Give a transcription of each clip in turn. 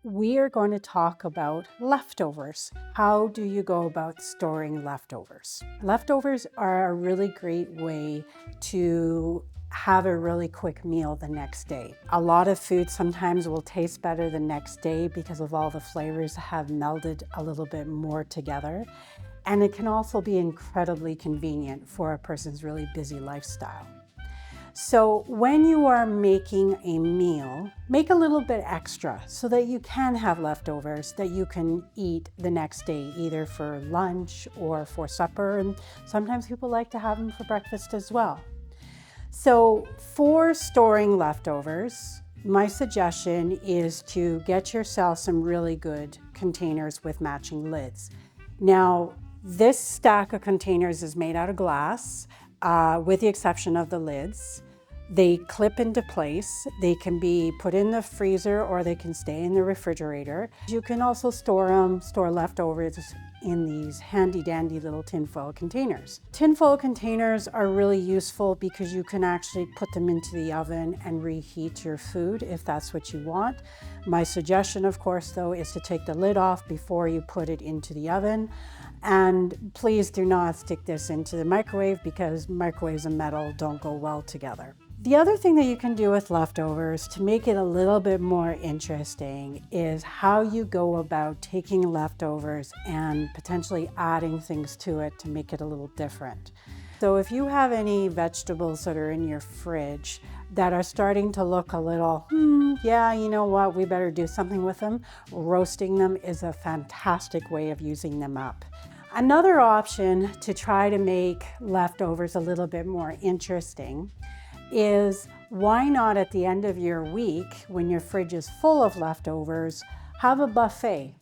we are going to talk about leftovers. How do you go about storing leftovers? Leftovers are a really great way to have a really quick meal the next day. A lot of food sometimes will taste better the next day because of all the flavors have melded a little bit more together. And it can also be incredibly convenient for a person's really busy lifestyle. So when you are making a meal, make a little bit extra so that you can have leftovers that you can eat the next day, either for lunch or for supper. And sometimes people like to have them for breakfast as well. So for storing leftovers, my suggestion is to get yourself some really good containers with matching lids. Now, this stack of containers is made out of glass, with the exception of the lids. They clip into place. They can be put in the freezer or they can stay in the refrigerator. You can also store leftovers in these handy dandy little tinfoil containers. Tinfoil containers are really useful because you can actually put them into the oven and reheat your food if that's what you want. My suggestion, of course, though, is to take the lid off before you put it into the oven. And please do not stick this into the microwave because microwaves and metal don't go well together. The other thing that you can do with leftovers to make it a little bit more interesting is how you go about taking leftovers and potentially adding things to it to make it a little different. So if you have any vegetables that are in your fridge that are starting to look a little, yeah, you know what, we better do something with them, roasting them is a fantastic way of using them up. Another option to try to make leftovers a little bit more interesting is why not at the end of your week, when your fridge is full of leftovers, have a buffet.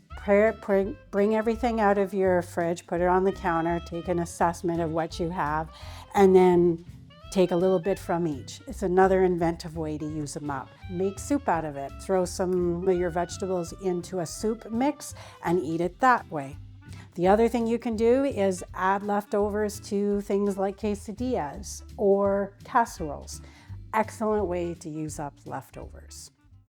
Bring everything out of your fridge, put it on the counter, take an assessment of what you have, and then take a little bit from each. It's another inventive way to use them up. Make soup out of it. Throw some of your vegetables into a soup mix and eat it that way. The other thing you can do is add leftovers to things like quesadillas or casseroles. Excellent way to use up leftovers.